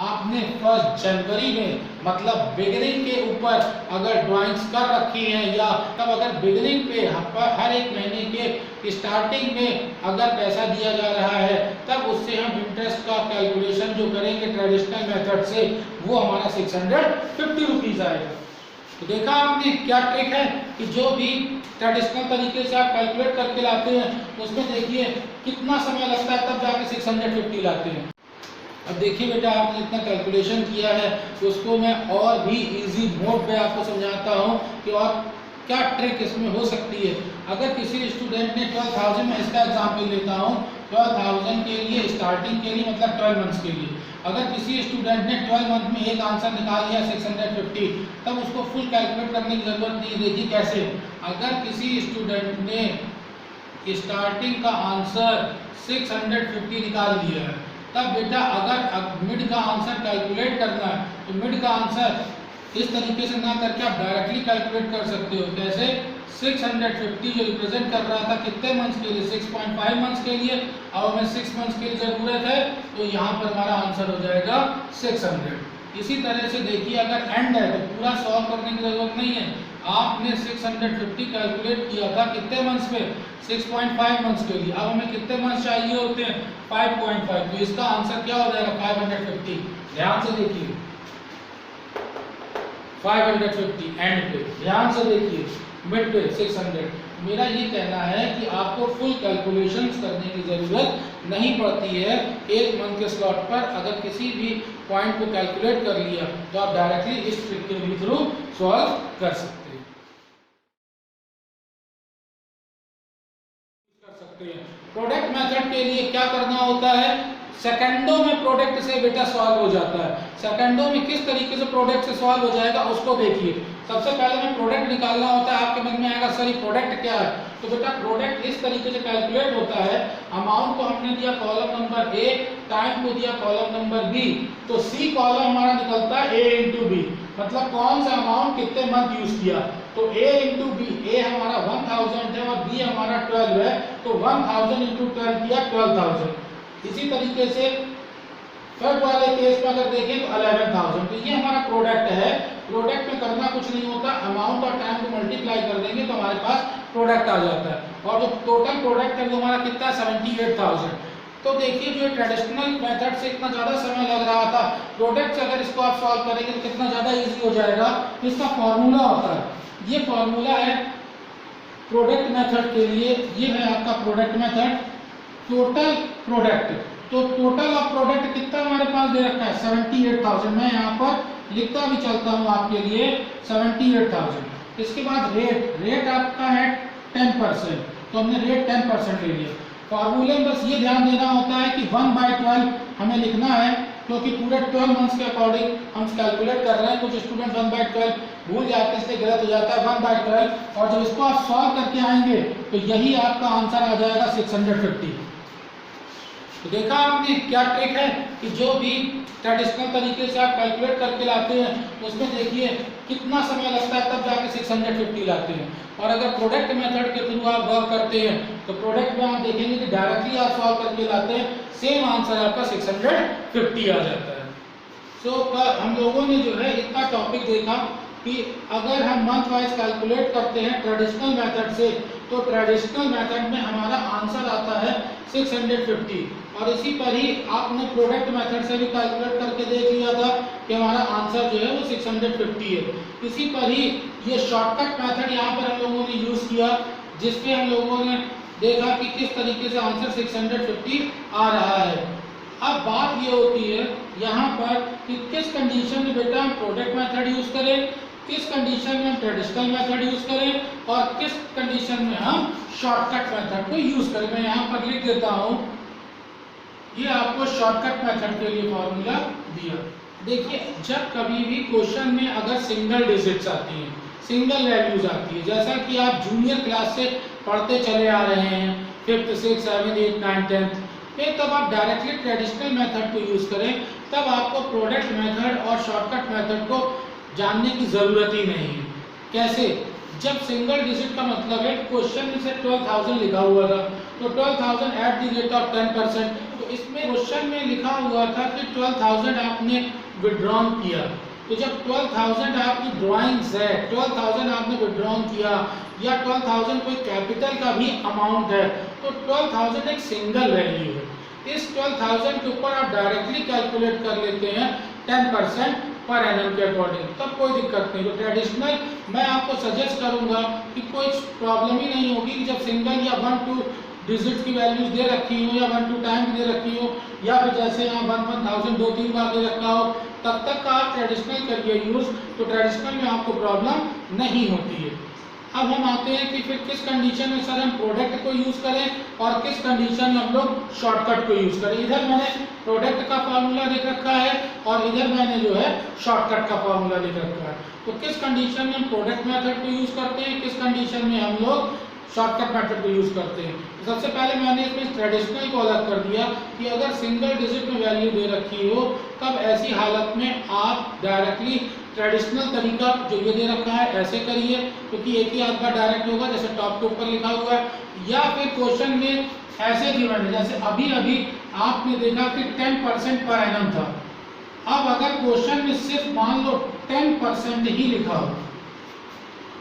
आपने 1 जनवरी में मतलब बिगिनिंग के ऊपर अगर ड्राइंग्स कर रखी हैं या तब अगर बिगिनिंग पे हर एक महीने के स्टार्टिंग में अगर पैसा दिया जा रहा है तब उससे हम इंटरेस्ट का कैलकुलेशन जो करेंगे ट्रेडिशनल मेथड से वो हमारा 650 रुपीज़ आएगा। तो देखा आपने क्या ट्रिक है कि जो भी ट्रेडिशनल तरीके से आप कैलकुलेट करके लाते हैं उसमें देखिए कितना समय लगता है तब जाके 650 लाते हैं। अब देखिए बेटा आपने इतना कैलकुलेशन किया है तो उसको मैं और भी इजी मोड पे आपको समझाता हूँ कि और क्या ट्रिक इसमें हो सकती है। अगर किसी स्टूडेंट ने 12,000 में इसका एग्जाम्पल लेता हूँ 12,000 के लिए स्टार्टिंग के लिए मतलब 12 मंथ्स के लिए अगर किसी स्टूडेंट ने 12 मंथ में एक आंसर निकाल लिया 650 तब उसको फुल कैलकुलेट करने की जरूरत नहीं। देखिए कैसे, अगर किसी स्टूडेंट ने स्टार्टिंग का आंसर 650 निकाल लिया है तब बेटा अगर मिड का आंसर कैलकुलेट करना है तो मिड का आंसर इस तरीके से ना करके आप डायरेक्टली कैलकुलेट कर सकते हो। कैसे, 650 जो रिप्रेजेंट कर रहा था कितने मंथ्स के लिए 6.5 मंथ्स के लिए, अब हमें 6 मंथ्स के लिए जरूरत है तो यहाँ पर हमारा आंसर हो जाएगा 600। इसी तरह से देखिए अगर एंड है तो पूरा सॉल्व करने की जरूरत नहीं है। आपने 650 कैलकुलेट किया था कितने मंथ्स पे 6.5 मंथ्स के लिए, अब हमें कितने मंथ्स चाहिए होते हैं 5.5, तो इसका आंसर क्या हो जाएगा 550। ध्यान से देखिए 550 एंड पे, ध्यान से देखिए मिड पे 600। मेरा ये कहना है कि आपको फुल कैलकुलेशंस करने की ज़रूरत नहीं पड़ती है। एक मंथ के स्लॉट पर अगर किसी भी पॉइंट को कैलकुलेट कर लिया तो आप डायरेक्टली इस ट्रिक के भी थ्रू सॉल्व कर सकते हैं। प्रोडक्ट मेथड के लिए क्या करना होता है, सेकंडों में प्रोडक्ट से बेटा सॉल्व हो जाता है। सेकंडों में किस तरीके से प्रोडक्ट से सॉल्व हो जाएगा उसको देखिए। सबसे पहले में प्रोडक्ट निकालना होता है। आपके मन में आएगा सर ये प्रोडक्ट क्या है, तो बेटा प्रोडक्ट इस तरीके से कैलकुलेट होता है। अमाउंट को हमने दिया कॉलम नंबर ए, टाइम को दिया कॉलम नंबर बी, तो सी कॉलम हमारा निकलता है ए इंटू बी, मतलब कौन सा अमाउंट कितने मंथ यूज किया। तो a इंटू बी, ए हमारा 1000 है और b हमारा 12 है, तो 1000 इंटू 12 किया 12,000। इसी तरीके से थर्ड वाले केस में अगर देखें तो 11,000, तो ये हमारा प्रोडक्ट है। प्रोडक्ट में करना कुछ नहीं होता, अमाउंट और टाइम को मल्टीप्लाई कर देंगे तो हमारे पास प्रोडक्ट आ जाता है। और जो टोटल प्रोडक्ट है वो हमारा कितना 78,000। तो देखिए जो ट्रेडिशनल मेथड से इतना ज़्यादा समय लग रहा था, प्रोडक्ट से अगर इसको आप सॉल्व करेंगे तो कितना ज़्यादा ईजी हो जाएगा। इसका फॉर्मूला होता है, ये फॉर्मूला है प्रोडक्ट मेथड के लिए, ये है आपका प्रोडक्ट मेथड टोटल प्रोडक्ट। तो टोटल ऑफ प्रोडक्ट कितना हमारे पास दे रखा है 78,000। मैं यहाँ पर लिखता भी चलता हूँ आपके लिए 78,000। इसके बाद रेट आपका है 10%, तो हमने रेट 10% ले लिया। फॉर्मूले में बस ये ध्यान देना होता है कि 1/12 हमें लिखना है, क्योंकि पूरे 12 मंथ्स के अकॉर्डिंग हम कैलकुलेट कर रहे हैं। कुछ स्टूडेंट 1/12 भूल जाते हैं इसलिए गलत हो जाता है 1/12, और जब इसको आप सॉल्व करके आएंगे तो यही आपका आंसर आ जाएगा 650। तो देखा आपने क्या ट्रिक है कि जो भी ट्रेडिशनल तरीके से आप कैलकुलेट करके लाते हैं उसमें देखिए कितना समय लगता है तब जाके 650 लाते हैं। और अगर प्रोडक्ट मेथड के थ्रू आप वर्क करते हैं तो प्रोडक्ट में आप देखेंगे कि डायरेक्टली आप सॉल्व करके लाते हैं, सेम आंसर आपका 650 आ जाता है। सो हम लोगों ने जो है इतना टॉपिक देखा कि अगर हम मंथ वाइज कैलकुलेट करते हैं ट्रेडिशनल मेथड से तो ट्रेडिशनल मेथड में हमारा आंसर आता है 650। और इसी पर ही आपने प्रोडक्ट मेथड से भी कैलकुलेट करके देख लिया था कि हमारा आंसर जो है वो 650 है। इसी पर ही ये शॉर्टकट मेथड यहाँ पर हम लोगों ने यूज़ किया, जिसपे हम लोगों ने देखा कि किस तरीके से आंसर 650 आ रहा है। अब बात ये होती है यहाँ पर कि किस कंडीशन में बेटा हम प्रोडक्ट मेथड यूज़ करें, किस कंडीशन में हम ट्रेडिशनल मेथड यूज़ करें और किस कंडीशन में हम शॉर्टकट मेथड को यूज़ करें। मैं यहाँ पर लिख देता हूँ, ये आपको शॉर्टकट मेथड के लिए फॉर्मूला दिया। देखिए जब कभी भी क्वेश्चन में अगर सिंगल डिजिट्स आती हैं, सिंगल वैल्यूज आती है, जैसा कि आप जूनियर क्लास से पढ़ते चले आ रहे हैं 5th 6th 7th 8th 9th 10th में, तब आप डायरेक्टली ट्रेडिशनल मेथड को यूज़ करें, तब आपको प्रोडक्ट मेथड और शॉर्टकट मेथड को जानने की ज़रूरत ही नहीं है। कैसे, जब सिंगल डिजिट का मतलब है क्वेश्चन में से 12,000 लिखा हुआ था, तो 12,000 एट द रेट ऑफ 10%, तो इसमें क्वेश्चन में लिखा हुआ था कि 12,000 आपने विड्रॉन किया, तो जब 12,000 आपकी ड्रॉइंग्स है, 12,000 आपने विड्रॉन किया या 12,000 कोई कैपिटल का भी अमाउंट है, तो 12,000 एक सिंगल वैल्यू है। इस 12,000 के ऊपर आप डायरेक्टली कैलकुलेट कर लेते हैं 10% पर एनम के अकॉर्डिंग, तब कोई दिक्कत नहीं। तो ट्रेडिशनल मैं आपको सजेस्ट करूंगा कि कोई प्रॉब्लम ही नहीं होगी कि जब सिंगल या 1-2 डिजिट की वैल्यूज दे रखी हो या 1-2 टाइम दे रखी हो या फिर जैसे यहाँ 1,000 2-3 बार दे रखा हो, तब तक का आप ट्रेडिशनल करिए यूज, तो ट्रेडिशनल में आपको प्रॉब्लम नहीं होती है। अब हम आते हैं कि फिर किस कंडीशन में सर हम प्रोडक्ट को यूज करें और किस कंडीशन में हम लोग शॉर्टकट को यूज करें। इधर मैंने प्रोडक्ट का फॉर्मूला लिख रखा है और इधर मैंने जो है शॉर्टकट का फॉर्मूला लिख रखा है। तो किस कंडीशन में हम प्रोडक्ट मेथड को यूज करते हैं, किस कंडीशन में हम लोग शॉर्टकट मेथड को यूज करते हैं। सबसे पहले मैंने इसमें ट्रेडिशनल को अलग कर दिया कि अगर सिंगल डिजिट में वैल्यू दे रखी हो, तब ऐसी हालत में आप डायरेक्टली ट्रेडिशनल तरीका जो ये दे रखा है ऐसे करिए, क्योंकि एक ही आध बार डायरेक्ट होगा जैसे टॉप के ऊपर लिखा हुआ है, या फिर क्वेश्चन में ऐसे गिवन है जैसे अभी अभी आपने देखा कि 10% पर एनम था। अब अगर क्वेश्चन में सिर्फ मान लो 10% ही लिखा हो,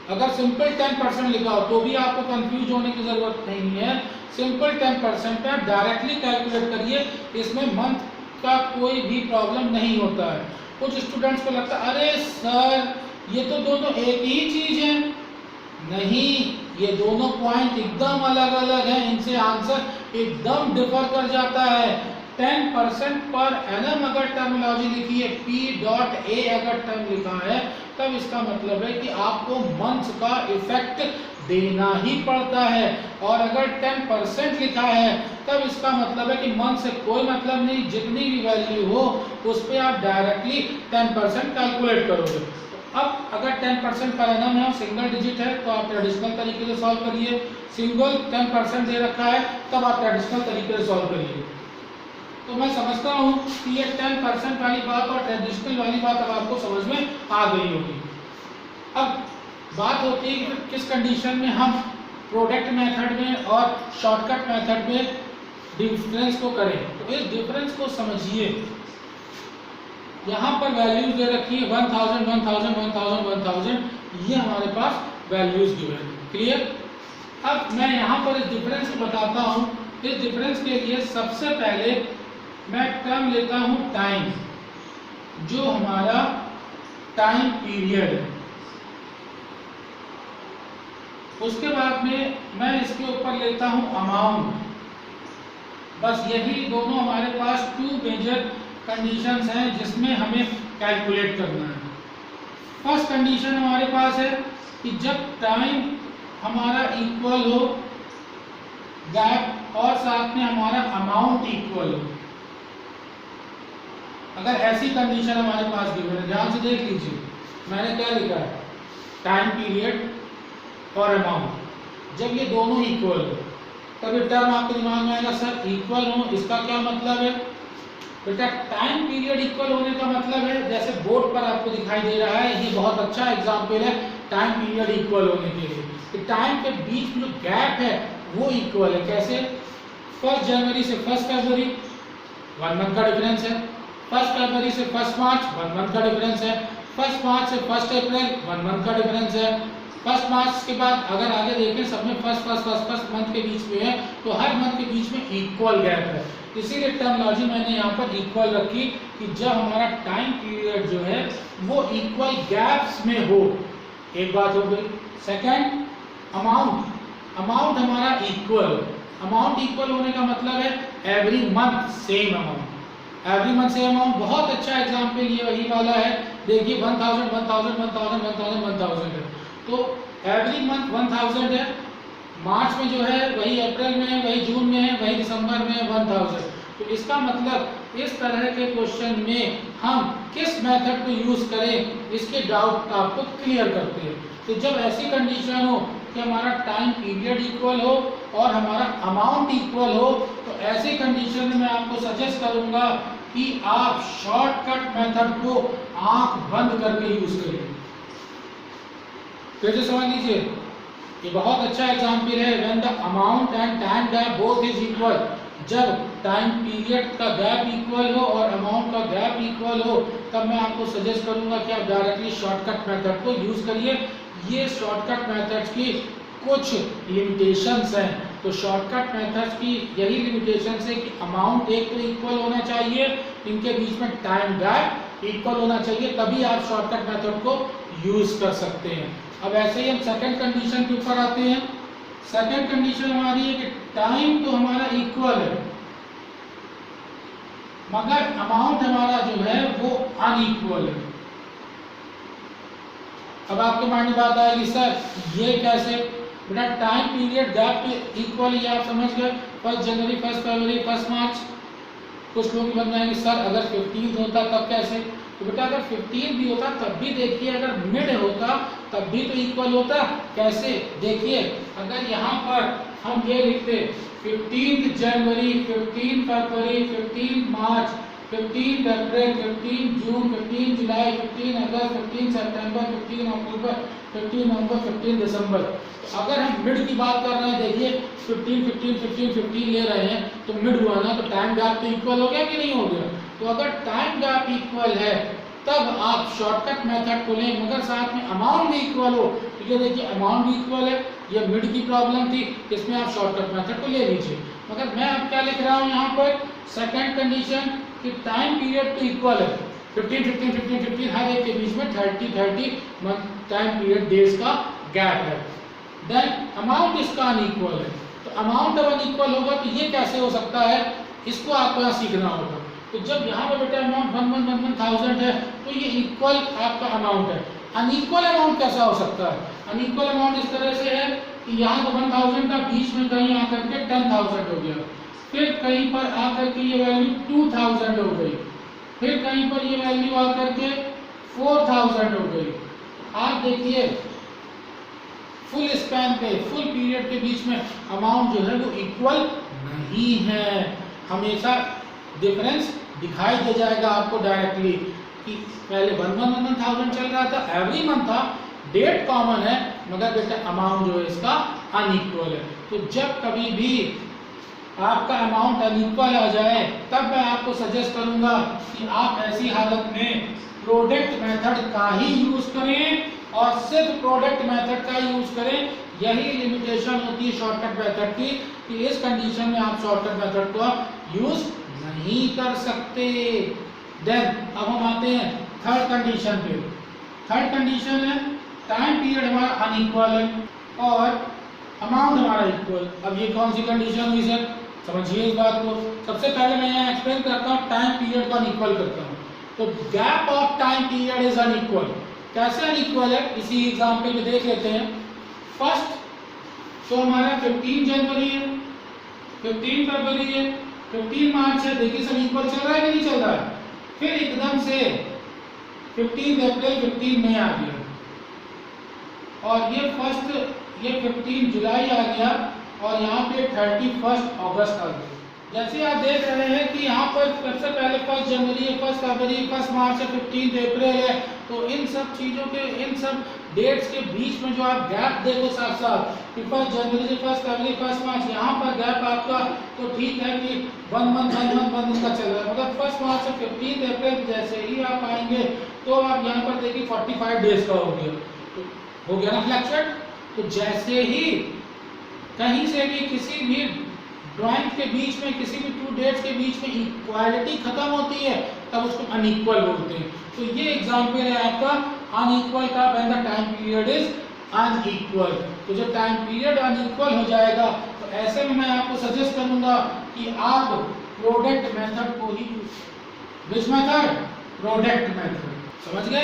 अगर सिंपल 10% लिखा हो तो भी आपको कंफ्यूज होने की जरूरत नहीं है। सिंपल 10% पे आप डायरेक्टली कैलकुलेट करिए, इसमें मंथ का कोई भी प्रॉब्लम नहीं होता है। कुछ स्टूडेंट्स को लगता है अरे सर ये तो दोनों एक ही चीज है, नहीं, ये दोनों पॉइंट एकदम अलग अलग हैं, इनसे आंसर एकदम डिफर कर जाता है। 10% पर एनम अगर टर्मिनोलॉजी लिखी है, P.A अगर टर्म लिखा है, तब इसका मतलब है कि आपको मंथ्स का इफेक्ट देना ही पड़ता है। और अगर 10% लिखा है, तब इसका मतलब है कि मंथ से कोई मतलब नहीं, जितनी भी वैल्यू हो उस पर आप डायरेक्टली 10% कैलकुलेट करोगे। अब अगर 10% पर एनम है और सिंगल डिजिट है, तो आप ट्रेडिशनल तरीके से सॉल्व करिए। सिंगल 10% दे रखा है, तब आप ट्रेडिशनल तरीके से सॉल्व करिए। तो मैं समझता हूँ कि ये 10% वाली बात और ट्रेडिशनल वाली बात अब आपको समझ में आ गई होगी। अब बात होती है कि किस कंडीशन में हम प्रोडक्ट मेथड में और शॉर्टकट मेथड में डिफरेंस को करें। तो इस डिफरेंस को समझिए, यहाँ पर वैल्यूज दे रखी है 1000 1000 1000 1000, ये हमारे पास वैल्यूज गिवन है। क्लियर? अब मैं यहाँ पर इस डिफरेंस को बताता हूँ। इस डिफरेंस के लिए सबसे पहले मैं टर्म लेता हूँ टाइम, जो हमारा टाइम पीरियड है। उसके बाद में मैं इसके ऊपर लेता हूँ अमाउंट। बस यही दोनों हमारे पास 2 मेजर कंडीशंस हैं जिसमें हमें कैलकुलेट करना है। फर्स्ट कंडीशन हमारे पास है कि जब टाइम हमारा इक्वल हो गैप और साथ में हमारा अमाउंट इक्वल हो। अगर ऐसी कंडीशन हमारे पास गिवन है, ध्यान से देख लीजिए मैंने क्या लिखा है, टाइम पीरियड और अमाउंट, जब ये दोनों इक्वल हो तब ये टर्म आपके दिमाग में आएगा सर इक्वल हो, इसका क्या मतलब है? बेटा टाइम पीरियड इक्वल होने का मतलब है, जैसे बोर्ड पर आपको दिखाई दे रहा है, ये बहुत अच्छा एग्जाम्पल है टाइम पीरियड इक्वल होने के लिए। कि टाइम के बीच में जो गैप है वो इक्वल है। कैसे? 1 जनवरी से 1 फरवरी 1 मंथ का डिफरेंस है, 1 फरवरी से 1 मार्च 1 मंथ का डिफरेंस है, 1 मार्च से 1 अप्रैल 1 मंथ का डिफरेंस है। 1 मार्च के बाद अगर आगे देखें सब में फर्स्ट मंथ के बीच में है, तो हर मंथ के बीच में इक्वल गैप है। इसीलिए टर्मिनोलॉजी मैंने यहाँ पर इक्वल रखी कि जब हमारा टाइम पीरियड जो है वो इक्वल गैप्स में हो। एक बात हो गई। सेकंड, अमाउंट हमारा इक्वल। अमाउंट इक्वल होने का मतलब है every month same amount. Every month same amount, बहुत अच्छा एग्जाम्पल ये वही वाला है। देखिए 1000 1000 1000 1000 1000 है, तो एवरी मंथ 1000 है। मार्च में जो है वही अप्रैल में है, वही जून में है, वही दिसंबर में है 1000। तो इसका मतलब इस तरह के क्वेश्चन में हम किस मेथड को यूज करें इसके डाउट आपको क्लियर करते हैं। तो जब ऐसी कंडीशन हो कि हमारा टाइम पीरियड इक्वल हो और हमारा अमाउंट इक्वल हो, तो ऐसी कंडीशन में मैं आपको सजेस्ट करूंगा कि आप शॉर्टकट मेथड को आंख बंद करके यूज करें। फिर से समझ लीजिए, ये बहुत अच्छा एग्जाम्पल है। When the amount and time gap both is equal, जब टाइम पीरियड का गैप इक्वल हो और अमाउंट का गैप इक्वल हो, तब मैं आपको सजेस्ट करूंगा कि आप डायरेक्टली शॉर्टकट मेथड को यूज करिए। ये शॉर्टकट मेथड्स की कुछ लिमिटेशंस हैं। तो शॉर्टकट मेथड्स की यही लिमिटेशंस है कि अमाउंट एक तो इक्वल होना चाहिए, इनके बीच में टाइम गैप इक्वल होना चाहिए, तभी आप शॉर्टकट मेथड को यूज कर सकते हैं। अब ऐसे ही हम सेकंड कंडीशन के ऊपर आते हैं। सेकंड कंडीशन हमारी है कि टाइम तो हमारा इक्वल है, मगर अमाउंट हमारा जो है वो अनइक्वल है। अब आपके माइंड में बात आएगी, सर ये कैसे? बेटा टाइम पीरियड गैप इक्वल, ये आप समझ गए, 1 जनवरी 1 फरवरी 1 मार्च। कुछ लोग बन जाएंगे, सर अगर 15 होता तब कैसे? तो बेटा अगर 15 भी होता तब भी देखिए, अगर मिड होता तब भी तो इक्वल होता। कैसे? देखिए, अगर यहाँ पर हम ये लिखते 15 जनवरी 15 फरवरी 15 मार्च 15 अप्रैल 15 जून 15 जुलाई 15 अगस्त 15 सितंबर 15 अक्टूबर 15 नवंबर 15 दिसंबर। तो अगर हम मिड की बात कर रहे हैं, देखिए 15 15 15 15 ले रहे हैं तो मिड हुआ ना, तो टाइम गैप तो इक्वल हो गया कि नहीं हो गया? तो अगर टाइम गैप इक्वल है तब आप शॉर्टकट मेथड को लें, मगर साथ में अमाउंट भी इक्वल हो। तो ये देखिए अमाउंट भी इक्वल है, ये मिड की प्रॉब्लम थी, इसमें आप शॉर्टकट मेथड को ले लीजिए। मगर मैं अब क्या लिख रहा हूँ यहाँ पर, सेकंड कंडीशन कि टाइम पीरियड तो इक्वल है, 15 15 15 15 हर एक के बीच में 30 30 टाइम पीरियड डेज का गैप है। देन अमाउंट इसका अनइक्वल है। तो अमाउंट अब अनइक्वल होगा तो ये कैसे हो सकता है, इसको आपको यहाँ सीखना होगा। तो जब यहाँ पे बेटा अमाउंट 11,000 है तो ये इक्वल आपका अमाउंट है। अनइक्वल अमाउंट कैसा हो सकता है? अनइक्वल अमाउंट इस तरह से है कि यहाँ तो 1,000 का बीच में कहीं आकर के 10,000 हो गया, फिर कहीं पर आकर के ये वैल्यू 2,000 हो गई, फिर कहीं पर ये वैल्यू आकर के 4,000 हो गई। आप देखिए फुल स्पैन पे, फुल पीरियड के बीच में अमाउंट जो है वो इक्वल नहीं है। हमेशा डिफरेंस दिखाई दे जाएगा आपको डायरेक्टली कि पहले 1,000 चल रहा था, एवरी मंथ था, डेट कॉमन है, मगर बेटा अमाउंट जो है इसका अनइक्वल है। तो जब कभी भी आपका अमाउंट अनइक्वल आ जाए तब मैं आपको सजेस्ट करूंगा कि आप ऐसी हालत में प्रोडक्ट मेथड का ही यूज करें और सिर्फ प्रोडक्ट मेथड का यूज करें। यही लिमिटेशन होती है शॉर्टकट मेथड की कि इस कंडीशन में आप शॉर्टकट मेथड को यूज नहीं कर सकते। देन अब हम आते हैं थर्ड कंडीशन पे। थर्ड कंडीशन है टाइम पीरियड हमारा अनइक्वल है और अमाउंट हमारा इक्वल। अब ये कौन सी कंडीशन हुई सर? समझिए इस बात को। सबसे पहले मैं यहाँ एक्सप्लेन करता हूँ, टाइम पीरियड को अनइक्वल करता हूँ। तो gap of time period is unequal. कैसे अनइक्वल है, इसी एग्जाम्पल में देख लेते हैं। फर्स्ट तो हमारा 15 जनवरी है, 15 फरवरी है, 15 मार्च है, देखिए सब इक्वल चल रहा है कि नहीं चल रहा है। फिर एकदम से 15 अप्रैल 15 मई आ गया और ये 15 जुलाई आ गया और यहाँ पे 31 अगस्त आ गया। जैसे आप देख रहे हैं कि यहाँ पर सबसे पहले 1 जनवरी है, 1 फरवरी, 1 मार्च है, 15 अप्रैल है। तो इन सब चीज़ों के, इन सब डेट्स के बीच में जो आप गैप देखो साथ साथ, 1 जनवरी से 1 फरवरी 1 मार्च, यहाँ पर गैप आपका तो ठीक है कि 1 मंथ का चल रहा है, मगर 1 मार्च से 15 अप्रैल जैसे ही आप आएंगे तो आप यहाँ पर देखिए 45 डेज का हो गया, तो हो गया ना फ्लैक्चुएट। तो जैसे ही कहीं से भी किसी भी ड्राइंग के बीच में, किसी भी 2 डेट्स के बीच में इक्वालिटी खत्म होती है तब उसको अनइक्वल बोलते हैं। तो ये एग्जांपल है आपका अनइक्वल का, when the time period is unequal. तो जब टाइम पीरियड अनइक्वल हो जाएगा तो ऐसे में मैं आपको सजेस्ट करूंगा कि आप प्रोडक्ट मेथड को ही, विच मेथड? Product method. समझ गए?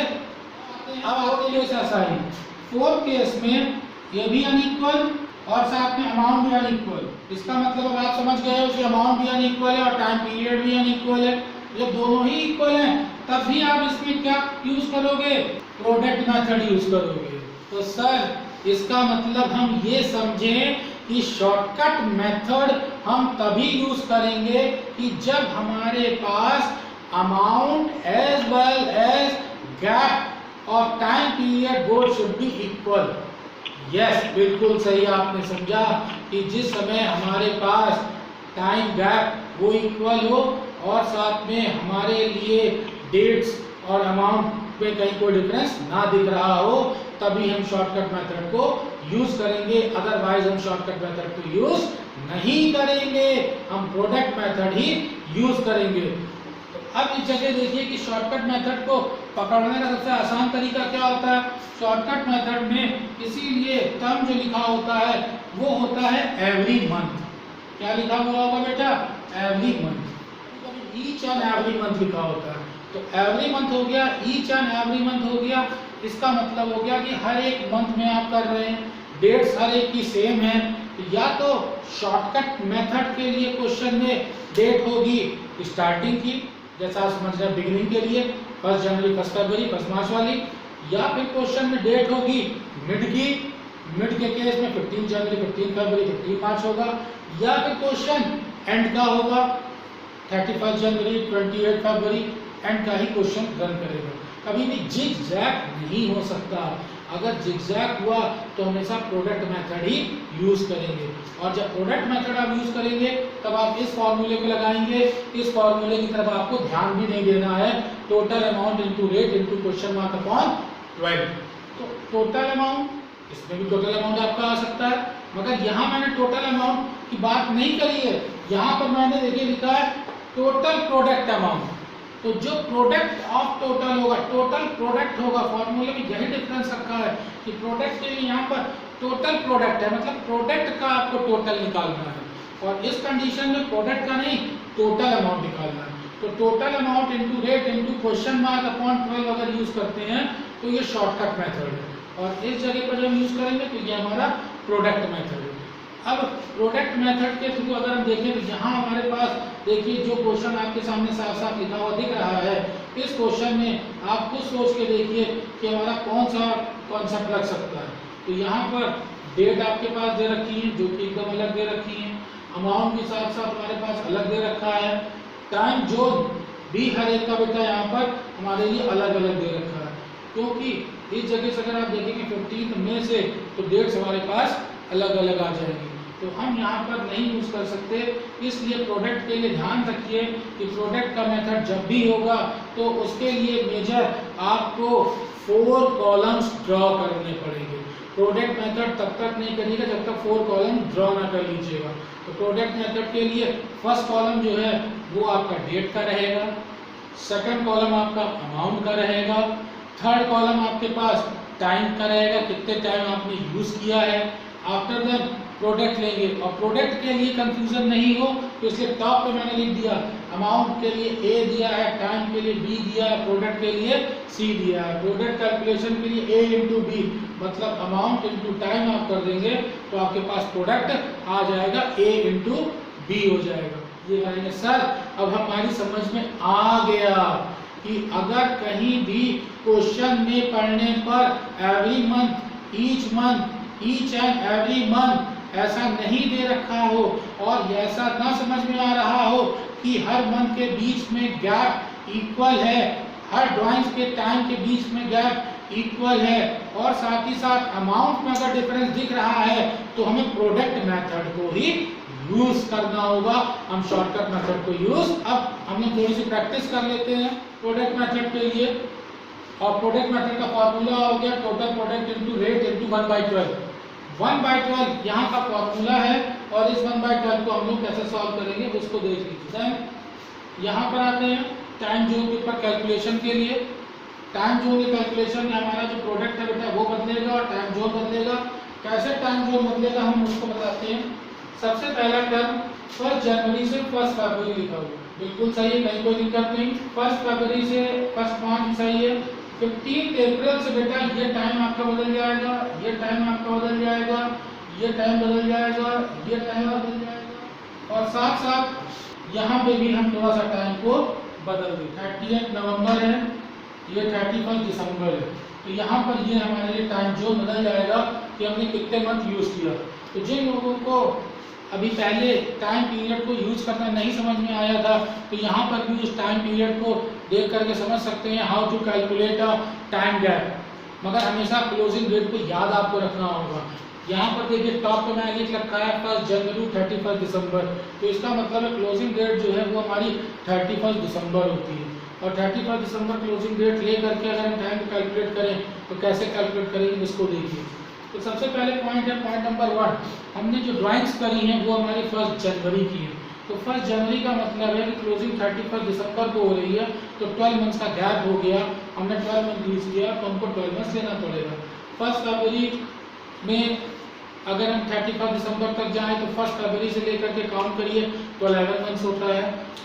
अब आते हैं एक्सरसाइज। 4 केस में ये भी अनइक्वल और साथ में अमाउंट भी अनइक्वल। इसका मतलब अब आप समझ गए हो कि अमाउंट भी अनइक्वल है और टाइम पीरियड भी अनइक्वल है। जब दोनों ही इक्वल हैं तब भी आप इसमें क्या यूज करोगे? प्रोडक्ट मेथड यूज करोगे। तो सर इसका मतलब हम ये समझें कि शॉर्टकट मेथड हम तभी यूज करेंगे कि जब हमारे पास amount as well as gap और time period both should be equal. Yes, बिल्कुल सही आपने समझा कि जिस समय हमारे पास टाइम गैप वो इक्वल हो और साथ में हमारे लिए डेट्स और अमाउंट पे कहीं कोई डिफरेंस ना दिख रहा हो, तभी हम शॉर्टकट मेथड को यूज करेंगे, अदरवाइज हम शॉर्टकट मेथड को यूज नहीं करेंगे, हम प्रोडक्ट मेथड ही यूज करेंगे। अब इस जगह देखिए कि शॉर्टकट मेथड को पकड़ने का सबसे आसान तरीका क्या होता है। शॉर्टकट मेथड में इसीलिए टर्म जो लिखा होता है वो होता है एवरी मंथ। क्या लिखा हुआ होगा बेटा? Every month. Each and every month लिखा होता है, तो एवरी मंथ हो गया, ईच एंड एवरी मंथ हो गया। इसका मतलब हो गया कि हर एक मंथ में आप कर रहे हैं, डेट्स हर एक की सेम है। या तो शॉर्टकट मेथड के लिए क्वेश्चन में डेट होगी स्टार्टिंग की, जैसा आप समझ रहे हैं बिगिनिंग के लिए 1 जनवरी 1 फरवरी 1 मार्च वाली, या फिर क्वेश्चन में डेट होगी मिड की, मिड के केस में 15 जनवरी 15 फरवरी 15 मार्च होगा, या फिर क्वेश्चन एंड का होगा 31 जनवरी 28 फरवरी, एंड का ही क्वेश्चन रन करेगा। कभी भी जिग जैग नहीं हो सकता। अगर जिगजैग हुआ तो हमेशा प्रोडक्ट मेथड ही यूज करेंगे, और जब प्रोडक्ट मेथड आप यूज करेंगे तब आप इस फॉर्मूले को लगाएंगे। इस फॉर्मूले की तरफ आपको ध्यान भी नहीं देना है, total amount into rate into question mark upon 12। तो टोटल अमाउंट, इसमें भी टोटल अमाउंट आपका आ सकता है, मगर यहाँ मैंने टोटल अमाउंट की बात नहीं करी है। यहाँ पर मैंने देखिए लिखा है टोटल प्रोडक्ट अमाउंट। तो जो प्रोडक्ट ऑफ टोटल होगा, टोटल प्रोडक्ट होगा, फॉर्मूले में यही डिफरेंस रखा है कि प्रोडक्ट के लिए यहाँ पर टोटल प्रोडक्ट है, मतलब प्रोडक्ट का आपको टोटल निकालना है, और इस कंडीशन में प्रोडक्ट का नहीं टोटल अमाउंट निकालना है। तो total amount into rate into question mark upon 12 अगर यूज करते हैं तो ये शॉर्टकट मेथड है, और इस जगह पर जब यूज करेंगे तो ये हमारा प्रोडक्ट मेथड है। अब प्रोडक्ट मेथड के थ्रू अगर हम देखें तो यहाँ हमारे पास देखिए जो क्वेश्चन आपके सामने साफ साफ लिखा हुआ दिख रहा है, इस क्वेश्चन में आप खुद सोच के देखिए कि हमारा कौन सा कॉन्सेप्ट लग सकता है। तो यहाँ पर डेट आपके पास दे रखी है जो कि एकदम अलग दे रखी है, अमाउंट भी साथ साथ हमारे पास अलग दे रखा है, टाइम जोन भी हर एक का बेटा यहाँ पर हमारे लिए अलग अलग दे रखा है, क्योंकि इस जगह से अगर आप देखेंगे 15 मई से तो डेट्स हमारे पास अलग अलग आ जाएंगी, तो हम यहाँ पर नहीं यूज कर सकते। इसलिए प्रोडक्ट के लिए ध्यान रखिए कि प्रोडक्ट का मेथड जब भी होगा तो उसके लिए मेजर आपको 4 कॉलम्स ड्रॉ करने पड़ेंगे। प्रोडक्ट मेथड तब तक नहीं करिएगा जब तक 4 कॉलम ड्रॉ ना कर लीजिएगा। तो प्रोडक्ट मेथड के लिए फर्स्ट कॉलम जो है वो आपका डेट का रहेगा, सेकंड कॉलम आपका अमाउंट का रहेगा, थर्ड कॉलम आपके पास टाइम का रहेगा, कितने टाइम आपने यूज किया है। आफ्टर दैट प्रोडक्ट लेंगे, और प्रोडक्ट के लिए कंफ्यूजन नहीं हो तो इसलिए टॉप पे मैंने लिख दिया अमाउंट के लिए ए दिया है, टाइम के लिए बी दिया है, प्रोडक्ट के लिए सी दिया है। प्रोडक्ट कैलकुलेशन के लिए ए इंटू बी मतलब अमाउंट इंटू टाइम आप कर देंगे तो आपके पास प्रोडक्ट आ जाएगा ए इंटू बी हो जाएगा। ये कहेंगे सर अब हमारी समझ में आ गया कि अगर कहीं भी क्वेश्चन में पढ़ने पर every month, each and every month ऐसा नहीं दे रखा हो और ऐसा ना समझ में आ रहा हो कि हर मंथ के बीच में गैप इक्वल है, हर ड्राइंग्स के टाइम के बीच में गैप इक्वल है, और साथ ही साथ अमाउंट में अगर डिफरेंस दिख रहा है तो हमें प्रोडक्ट मेथड को ही यूज करना होगा, हम शॉर्टकट मेथड को यूज। अब हम लोग थोड़ी सी प्रैक्टिस कर लेते हैं प्रोडक्ट मेथड के लिए। और प्रोडक्ट मेथड का फॉर्मूला हो गया total product into rate into 1/12। 1/12 यहाँ का फॉर्मूला है, और इस 1/12 को हम लोग कैसे सॉल्व करेंगे उसको देख लीजिए। यहाँ पर आते हैं टाइम जोन के ऊपर कैलकुलेशन के लिए। टाइम जोन के कैलकुलेशन में हमारा जो प्रोडक्ट है बेटा वो बदलेगा और टाइम जोन बदलेगा। कैसे टाइम जोन बदलेगा हम उसको बताते हैं। सबसे पहला टर्म 1 जनवरी से 1 फरवरी लिखा हुआ, बिल्कुल सही है, कहीं कोई दिक्कत नहीं। 1 फरवरी से 1 मार्च सही है। 15 अप्रैल से बेटा ये टाइम आपका बदल जाएगा, ये टाइम आपका बदल जाएगा, ये टाइम बदल जाएगा, ये टाइम बदल जाएगा, और साथ साथ यहाँ पे भी हम थोड़ा सा टाइम को बदल दें। 30 नवंबर है, ये 31 दिसंबर है, तो यहाँ पर ये हमारे लिए टाइम जोन बदल जाएगा कि हमने कितने मंथ यूज किया। तो जिन लोगों को अभी पहले टाइम पीरियड को यूज करना नहीं समझ में आया था तो यहाँ पर भी उस टाइम पीरियड को देख करके समझ सकते हैं how to calculate a time gap. मगर हमेशा क्लोजिंग डेट को याद आपको रखना होगा। यहाँ पर देखिए टॉप पे मैंने लिख रखा है 1 जनवरी 31 दिसंबर, तो इसका मतलब है क्लोजिंग डेट जो है वो हमारी 31 दिसंबर होती है। और 31 दिसंबर क्लोजिंग डेट ले करके अगर हम टाइम को कैलकुलेट करें तो कैसे कैलकुलेट करेंगे इसको देखिए। तो सबसे पहले पॉइंट है, पॉइंट नंबर 1, हमने जो ड्राइंग्स करी हैं वो हमारी 1 जनवरी की है। तो 1 जनवरी का मतलब है कि क्लोजिंग 31 दिसंबर को हो रही है, तो 12 मंथ्स का गैप हो गया, हमने 12 मंथ यूज किया तो हमको 12 मंथ्स लेना पड़ेगा। 1 फरवरी में अगर हम 31 दिसंबर तक जाएं तो 1 फरवरी से लेकर के काउंट करिए तो 11 मंथ्स होता है।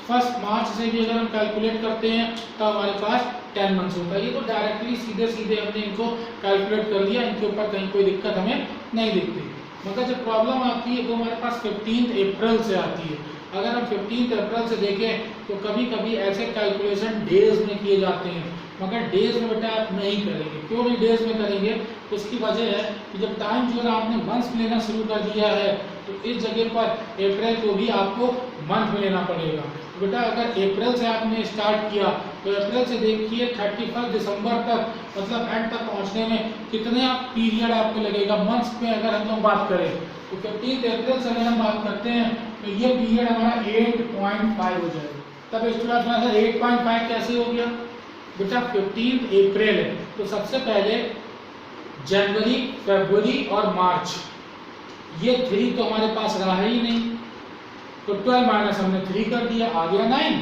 1 मार्च से भी अगर हम कैलकुलेट करते हैं तो हमारे पास 10 मंथ्स होता है। ये तो डायरेक्टली सीधे सीधे हमने इनको कैलकुलेट कर लिया, इनके ऊपर कहीं कोई दिक्कत हमें नहीं दिखती। मगर जब प्रॉब्लम आती है वो हमारे पास 15 अप्रैल से आती है। अगर हम 15 अप्रैल से देखें तो कभी कभी ऐसे कैलकुलेशन डेज में किए जाते हैं, मगर डेज में बेटा आप नहीं करेंगे। क्यों नहीं डेज में करेंगे? उसकी वजह है कि जब टाइम जो है आपने मंथ्स में लेना शुरू कर दिया है तो इस जगह पर अप्रैल को भी आपको मंथ में लेना पड़ेगा। तो बेटा अगर अप्रैल से आपने स्टार्ट किया तो अप्रैल से देखिए 31 दिसंबर तक, मतलब एंड तक पहुंचने में कितने पीरियड आपको लगेगा। मंथ्स में अगर हम लोग बात करें तो 15 अप्रैल से अगर हम बात करते हैं तो ये पीरियड हमारा 8.5 हो जाएगा। तब स्टूडेंट 8.5 कैसे हो गया? बेटा 15 अप्रैल है तो सबसे पहले जनवरी, फरवरी और मार्च, ये 3 तो हमारे पास रहा ही नहीं, तो 12 माइनस हमने 3 कर दिया, आ गया 9,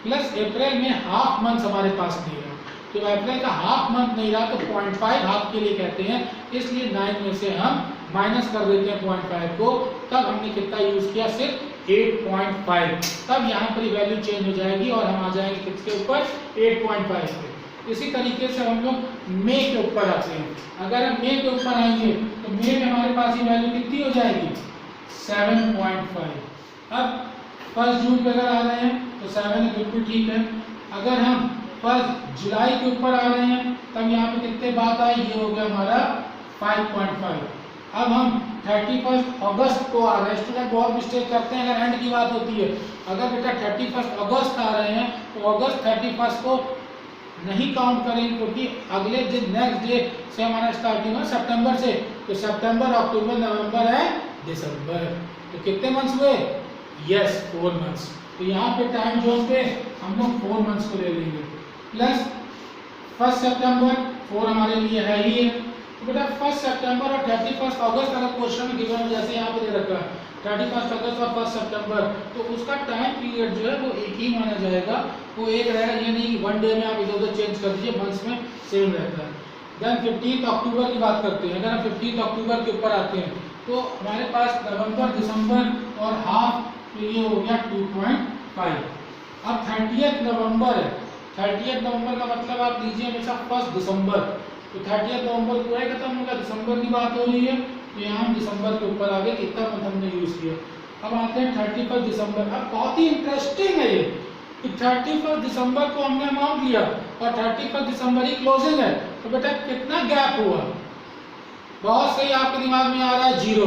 प्लस अप्रैल में हाफ मंथ हमारे पास नहीं रहा, तो अप्रैल का हाफ मंथ नहीं रहा तो 0.5 हाफ के लिए कहते हैं, इसलिए 9 में से हम माइनस कर देते हैं 0.5 को। तब हमने कितना यूज किया? सिर्फ 8.5। तब यहाँ पर वैल्यू चेंज हो जाएगी और हम आ जाएंगे किसके ऊपर? 8.5 पे। इसी तरीके से हम लोग मई के ऊपर आते हैं। अगर हम मई के ऊपर आएंगे तो मई में हमारे पास ये वैल्यू कितनी हो जाएगी? 7.5। अब 1 जून पे अगर आ रहे हैं तो 7 बिल्कुल ठीक है। अगर हम 1 जुलाई के ऊपर आ रहे हैं तब यहाँ पे कितने बात आई? ये हो गया हमारा 5.5। अब हम 31 अगस्त को आ रहे हैं। स्टूडेंट बहुत मिस्टेक करते हैं अगर एंड की बात होती है। अगर बेटा 31 अगस्त आ रहे हैं तो अगस्त 31 को नहीं काउंट करेंगे, क्योंकि अगले दिन नेक्स्ट डे से हमारा स्टार्टिंग है सितंबर से, तो सितंबर, अक्टूबर, नवंबर है दिसंबर, तो कितने मंथ्स हुए? Yes 4 months. तो यहाँ पे टाइम जोन पे हम लोग 4 मंथ्स को ले लेंगे, प्लस 1 सितंबर 4 हमारे लिए है ही है। तो बेटा 1 सितंबर और 31 अगस्त अगर क्वेश्चन में गिवन जैसे यहाँ पे दे रखा है 31 अगस्त और 1 सितंबर, तो उसका टाइम पीरियड जो है वो एक ही माना जाएगा, वो एक रहेगा। ये नहीं कि 1 डे में आप इधर उधर चेंज कर दीजिए, मंथ्स में सेम रहता है। देन 15 अक्टूबर की बात करते हैं। अगर हम 15 अक्टूबर के ऊपर आते हैं तो हमारे पास नवंबर, दिसंबर और हाफ, तो ये हो गया 2.5। अब 30 नवंबर है। 30 नवंबर का मतलब आप लीजिए हमेशा 1 दिसंबर, तो 30 नवंबर पूरा खत्म होगा, दिसंबर की बात हो रही है, तो यहाँ हम दिसंबर के ऊपर आ गए, कितना मंथ हमने यूज किया। अब आते हैं 31 दिसंबर। अब बहुत ही इंटरेस्टिंग है ये कि 31 दिसंबर को हमने अमाउंट लिया और 31 दिसंबर ही क्लोजिंग है, तो बेटा कितना गैप हुआ? बहुत सही, आपके दिमाग में आ रहा है 0।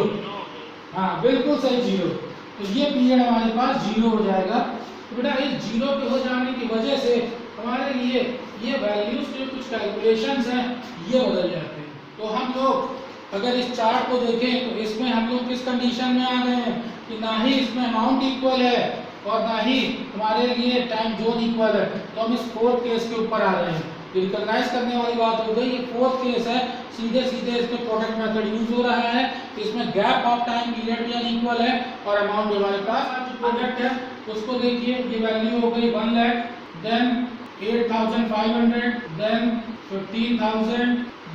हाँ बिल्कुल सही, 0। तो ये पीरियड हमारे पास 0 हो जाएगा। तो बेटा इस 0 के हो जाने की वजह से हमारे लिए ये वैल्यूज के कुछ कैलकुलेशंस हैं ये बदल जाते हैं। तो हम लोग अगर इस चार्ट को देखें तो इसमें हम लोग किस कंडीशन में आ गए हैं कि ना ही इसमें अमाउंट इक्वल है और ना ही हमारे लिए टाइम जोन इक्वल है, तो हम इस 4th केस के ऊपर आ रहे हैं। रिकॉग्नाइज करने वाली बात हो गई, ये 4th केस है, सीधे सीधे इसमें प्रोडक्ट मेथड यूज हो रहा है। इसमें गैप ऑफ टाइम पीरियड भी अनइक्वल है और अमाउंट भी हमारे पास जो प्रोडक्ट है उसको देखिए, ये वैल्यू हो गई 1 lakh, then 8,500, then 15,000,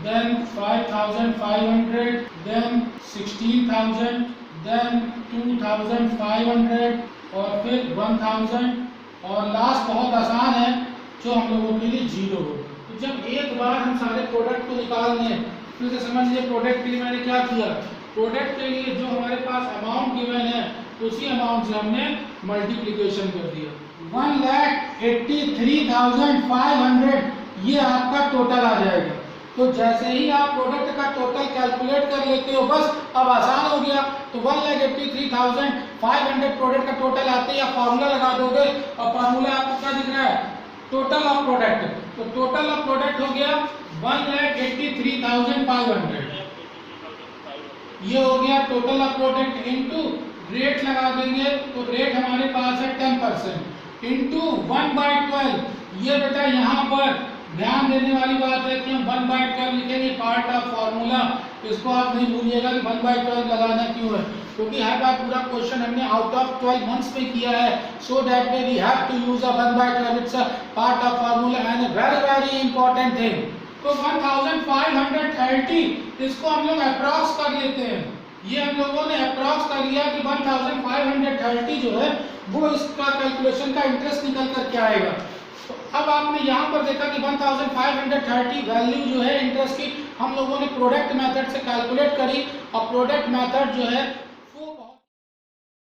then 5,500, then 16,000, then 2,500 और फिर 1,000 और लास्ट बहुत आसान है जो हम लोगों के लिए 0 हो। तो जब एक बार हम सारे प्रोडक्ट को निकाल लें, फिर से समझ लीजिए प्रोडक्ट के लिए मैंने क्या किया, प्रोडक्ट के लिए जो हमारे पास अमाउंट गिवन है उसी अमाउंट से हमने मल्टीप्लिकेशन कर दिया। 1,83,500 ये आपका टोटल आ जाएगा। तो जैसे ही आप प्रोडक्ट का टोटल कैलकुलेट कर लेते हो, बस अब आसान हो गया। तो 1,83,500 प्रोडक्ट का टोटल आते ही आप फार्मूला लगा दोगे और फार्मूला आपको क्या दिख रहा है? Total of product. तो टोटल ऑफ प्रोडक्ट हो गया 1,83,500। ये हो गया total of product into rate लगा देंगे, तो रेट हमारे पास है 10% इनटू 1/12। ये बेटा यहाँ पर ध्यान देने वाली बात है कि हम 1/12 लिखेंगे, पार्ट ऑफ फॉर्मूला। इसको आप नहीं भूलिएगा कि 1/12 लगाना क्यों है, क्योंकि हर बार पूरा क्वेश्चन हमने आउट ऑफ 12 मंथ्स में किया है, so that way we have to use a 1/12, it's a part of formula and a very very important thing. तो 1530 इसको हम लोग अप्रॉक्स कर लेते हैं। ये हम लोगों ने अप्रॉक्स कर लिया कि 1530 जो है वो इसका कैलकुलेशन का इंटरेस्ट निकल कर क्या आएगा। तो अब आपने यहाँ पर देखा कि 1530 वैल्यू जो है इंटरेस्ट की हम लोगों ने प्रोडक्ट मेथड से कैलकुलेट करी, और प्रोडक्ट मेथड जो है